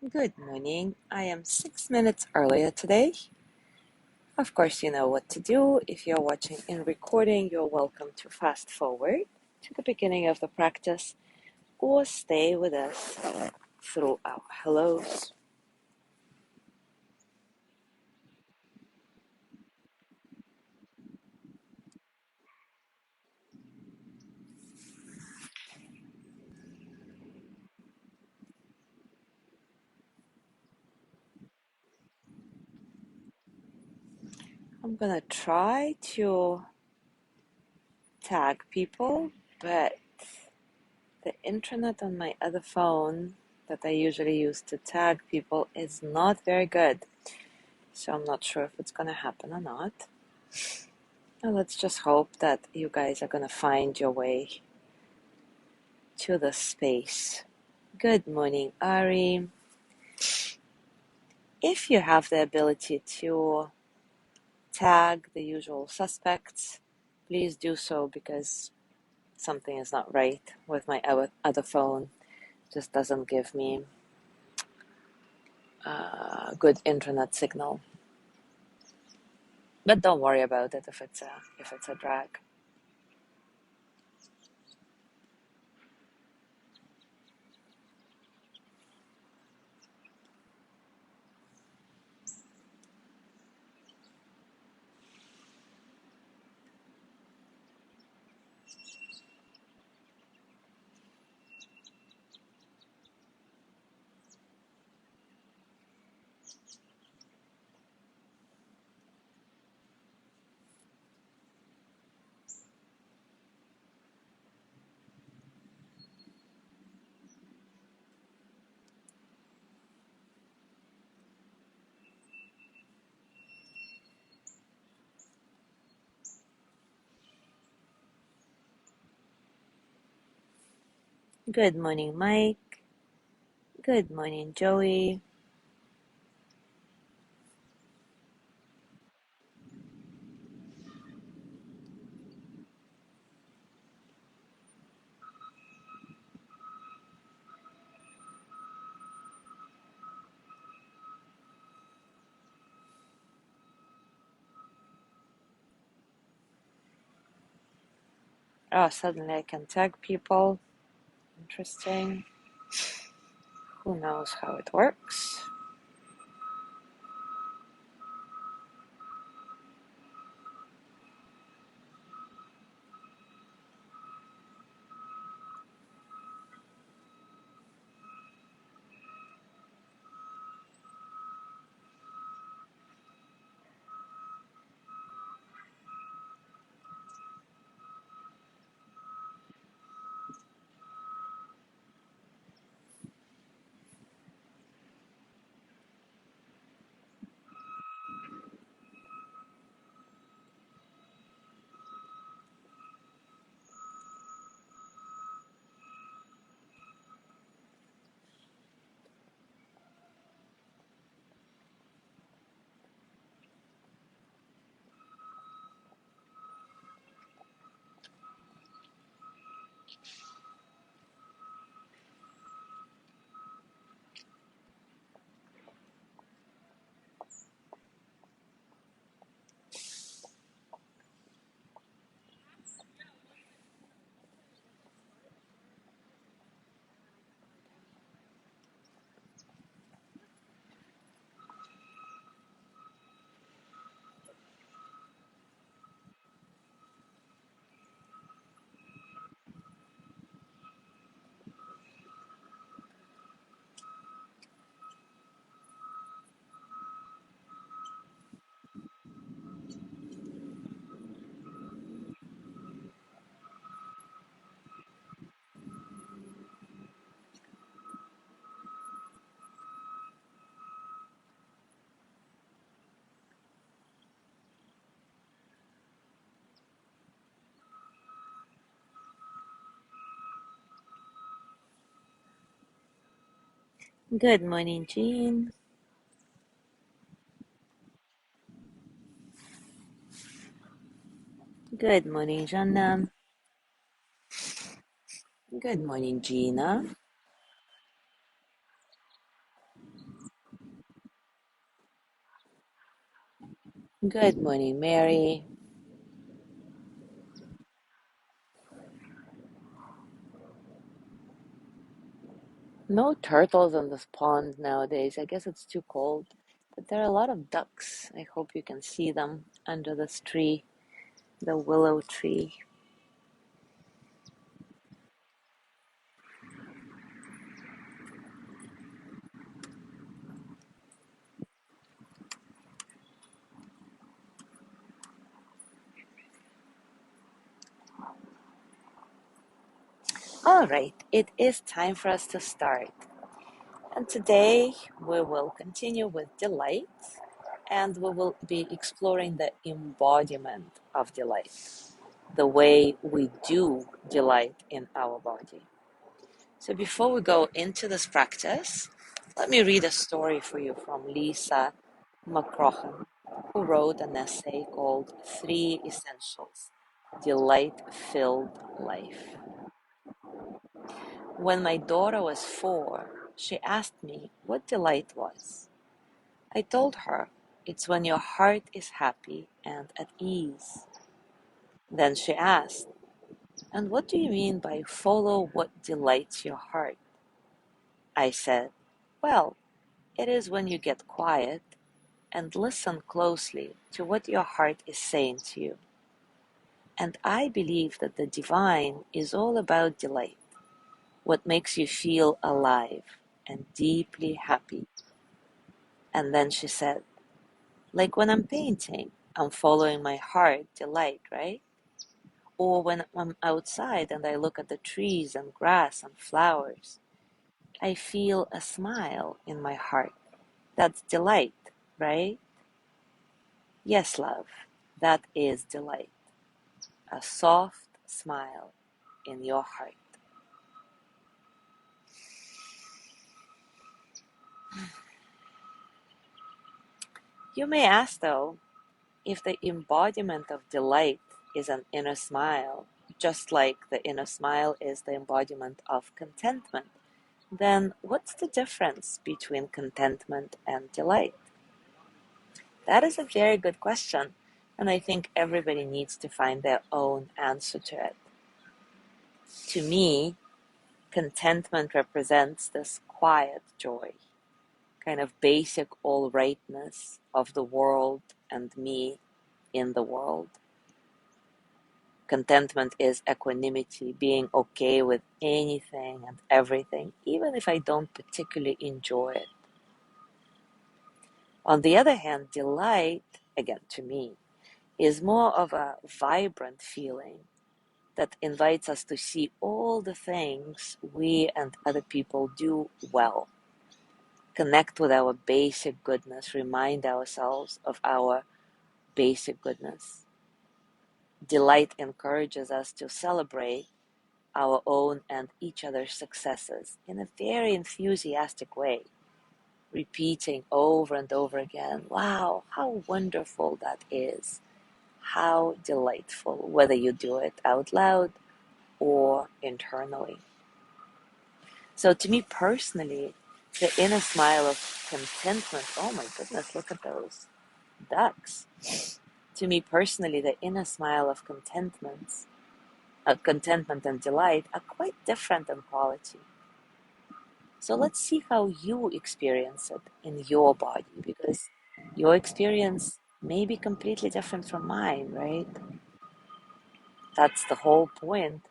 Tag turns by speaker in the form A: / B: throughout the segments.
A: Good morning. I am 6 minutes earlier today. Of course, you know what to do. If you're watching in recording, you're welcome to fast forward to the beginning of the practice or stay with us through our hellos. I'm gonna try to tag people, but the internet on my other phone that I usually use to tag people is not very good. So I'm not sure if it's gonna happen or not. Now let's just hope that you guys are gonna find your way to the space. Good morning, Ari. If you have the ability to tag the usual suspects, please do so because something is not right with my other phone. It just doesn't give me a good internet signal. But don't worry about it if it's a drag. Good morning, Mike. Good morning, Joey. Oh, suddenly I can tag people. Interesting. Who knows how it works? Good morning, Jean. Good morning, Jana. Good morning, Gina. Good morning, Mary. No turtles in this pond nowadays. I guess it's too cold. But there are a lot of ducks. I hope you can see them under this tree, the willow tree. All right, it is time for us to start. And today we will continue with delight and we will be exploring the embodiment of delight, the way we do delight in our body. So before we go into this practice, let me read a story for you from Lisa McCrohan, who wrote an essay called Three Essentials: Delight-Filled Life. When my daughter was 4, she asked me what delight was. I told her it's when your heart is happy and at ease. Then she asked, and what do you mean by follow what delights your heart? I said, well, it is when you get quiet and listen closely to what your heart is saying to you. And I believe that the divine is all about delight, what makes you feel alive and deeply happy. And then she said, like when I'm painting, I'm following my heart delight, right? Or when I'm outside and I look at the trees and grass and flowers, I feel a smile in my heart. That's delight, right? Yes, love, that is delight. A soft smile in your heart. You may ask, though, if the embodiment of delight is an inner smile, just like the inner smile is the embodiment of contentment, then what's the difference between contentment and delight? That is a very good question, and I think everybody needs to find their own answer to it. To me, contentment represents this quiet joy, kind of basic all rightness of the world and me in the world. Contentment is equanimity, being okay with anything and everything, even if I don't particularly enjoy it. On the other hand, delight, again to me, is more of a vibrant feeling that invites us to see all the things we and other people do well, connect with our basic goodness, remind ourselves of our basic goodness. Delight encourages us to celebrate our own and each other's successes in a very enthusiastic way, repeating over and over again, wow, how wonderful that is, how delightful, whether you do it out loud or internally. So to me personally, the inner smile of contentment, oh my goodness, look at those ducks. To me personally, the inner smile of contentment and delight are quite different in quality. So let's see how you experience it in your body, because your experience may be completely different from mine, right? That's the whole point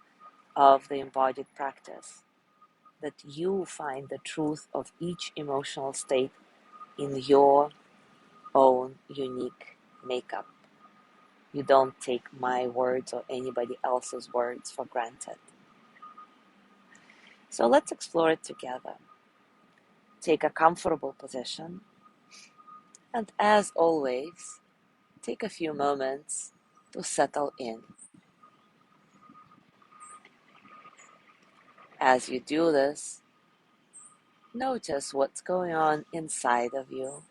A: of the embodied practice, that you find the truth of each emotional state in your own unique makeup. You don't take my words or anybody else's words for granted. So let's explore it together. Take a comfortable position, and as always, take a few moments to settle in. As you do this, notice what's going on inside of you.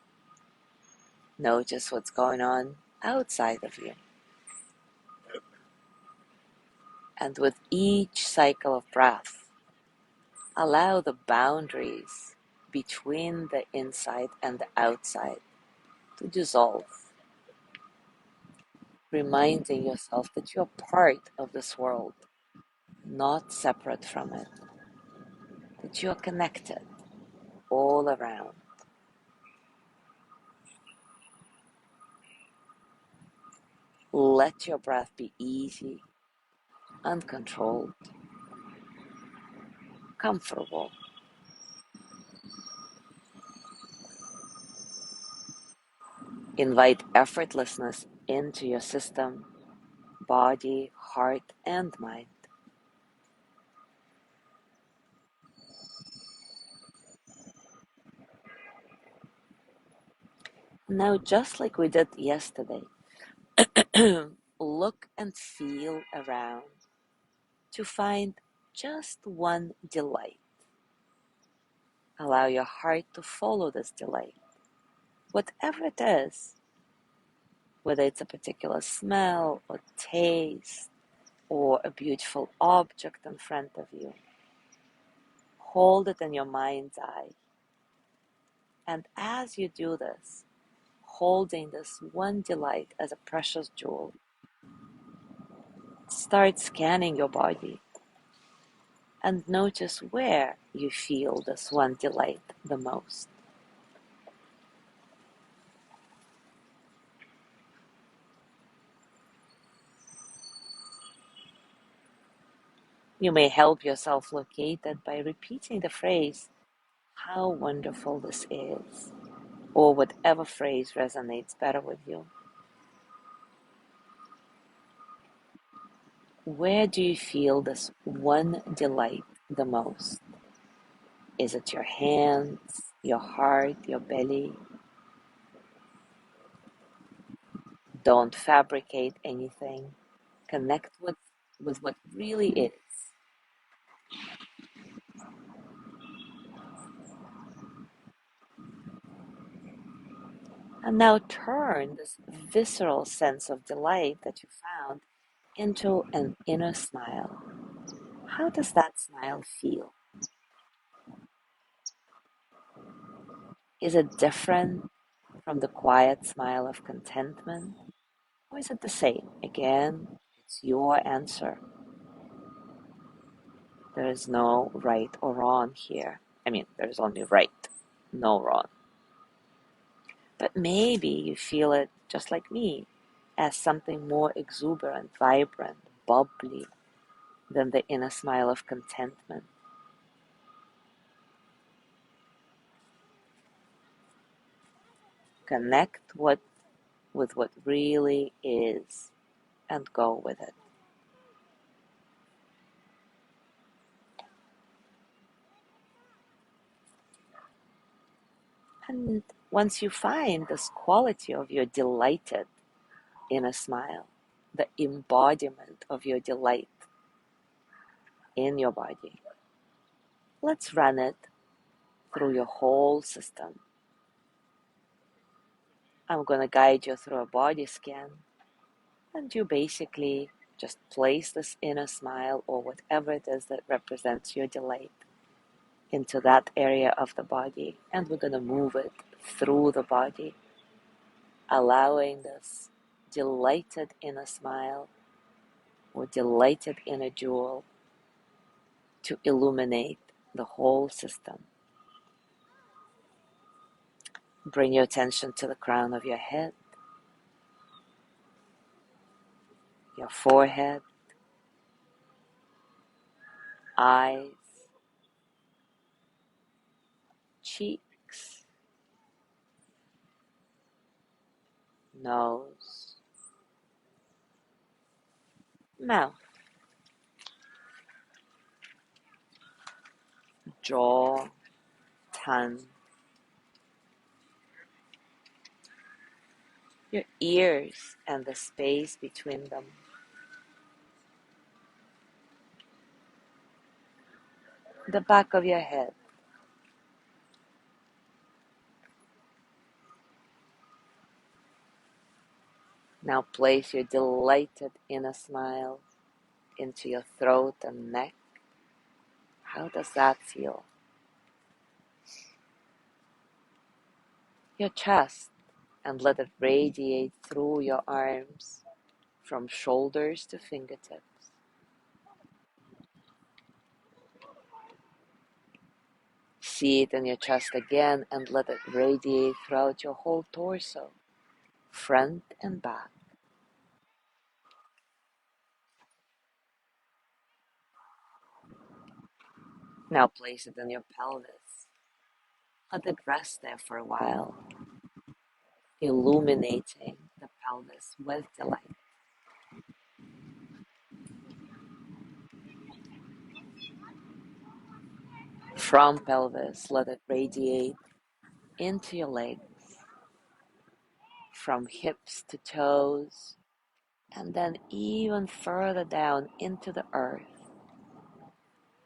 A: Notice what's going on outside of you. And with each cycle of breath, allow the boundaries between the inside and the outside to dissolve. reminding yourself that you're part of this world, not separate from it, that you're connected all around. Let your breath be easy, uncontrolled, comfortable. Invite effortlessness into your system, body, heart, and mind. Now, just like we did yesterday, look and feel around to find just one delight. Allow your heart to follow this delight, whatever it is, whether it's a particular smell or taste or a beautiful object in front of you. Hold it in your mind's eye. And as you do this, holding this one delight as a precious jewel, start scanning your body and notice where you feel this one delight the most. You may help yourself locate it by repeating the phrase, "How wonderful this is," or whatever phrase resonates better with you. Where do you feel this one delight the most? Is it your hands, your heart, your belly? Don't fabricate anything. Connect with what really is. And now turn this visceral sense of delight that you found into an inner smile. How does that smile feel? Is it different from the quiet smile of contentment? Or is it the same? Again, it's your answer. There is no right or wrong here. I mean, there's only right, no wrong. But maybe you feel it just like me, as something more exuberant, vibrant, bubbly than the inner smile of contentment. Connect with what really is and go with it. And once you find this quality of your delighted inner smile, the embodiment of your delight in your body, let's run it through your whole system. I'm going to guide you through a body scan, and you basically just place this inner smile or whatever it is that represents your delight into that area of the body, and we're going to move it through the body, allowing this delighted inner smile or delighted inner jewel to illuminate the whole system. Bring your attention to the crown of your head, your forehead, eyes, cheeks, nose, mouth, jaw, tongue, your ears and the space between them, the back of your head. Now place your delighted inner smile into your throat and neck. How does that feel? Your chest, and let it radiate through your arms, from shoulders to fingertips. See it in your chest again and let it radiate throughout your whole torso, front and back. Now place it in your pelvis. Let it rest there for a while, illuminating the pelvis with delight. From pelvis, let it radiate into your legs, from hips to toes, and then even further down into the earth.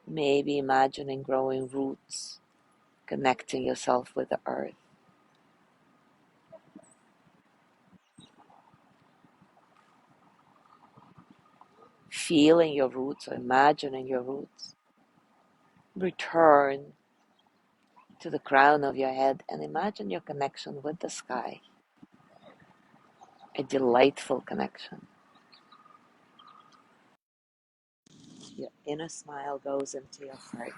A: Maybe imagining growing roots, connecting yourself with the earth. Feeling your roots or imagining your roots. Return to the crown of your head and imagine your connection with the sky. A delightful connection. Your inner smile goes into your heart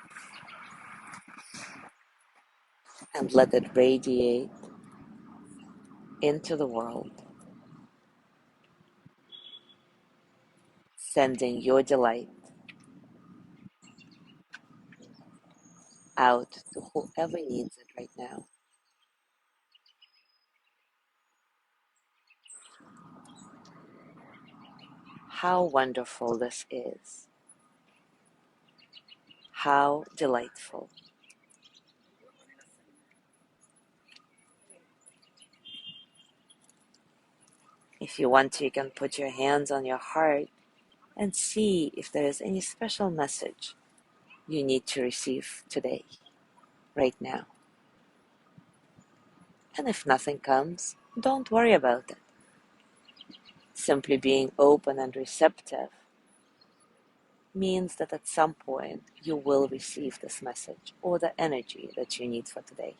A: and let it radiate into the world, sending your delight out to whoever needs it right now. How wonderful this is. How delightful. If you want to, you can put your hands on your heart and see if there is any special message you need to receive today, right now. And if nothing comes, don't worry about it. Simply being open and receptive means that at some point you will receive this message or the energy that you need for today.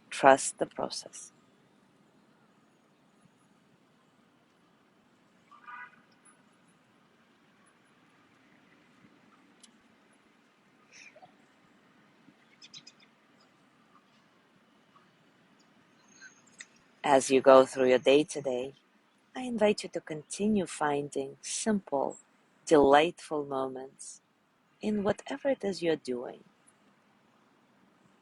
A: Trust the process. As you go through your day today, I invite you to continue finding simple, delightful moments in whatever it is you're doing.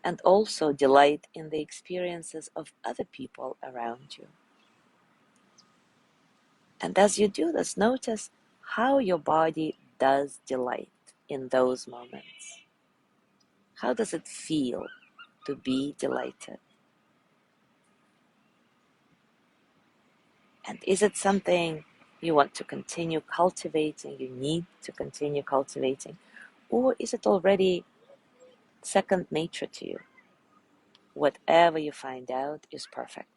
A: And also delight in the experiences of other people around you. And as you do this, notice how your body does delight in those moments. How does it feel to be delighted? And is it something you want to continue cultivating, you need to continue cultivating? Or is it already second nature to you? Whatever you find out is perfect.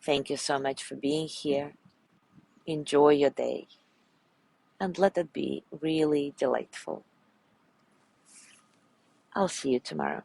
A: Thank you so much for being here. Enjoy your day and let it be really delightful. I'll see you tomorrow.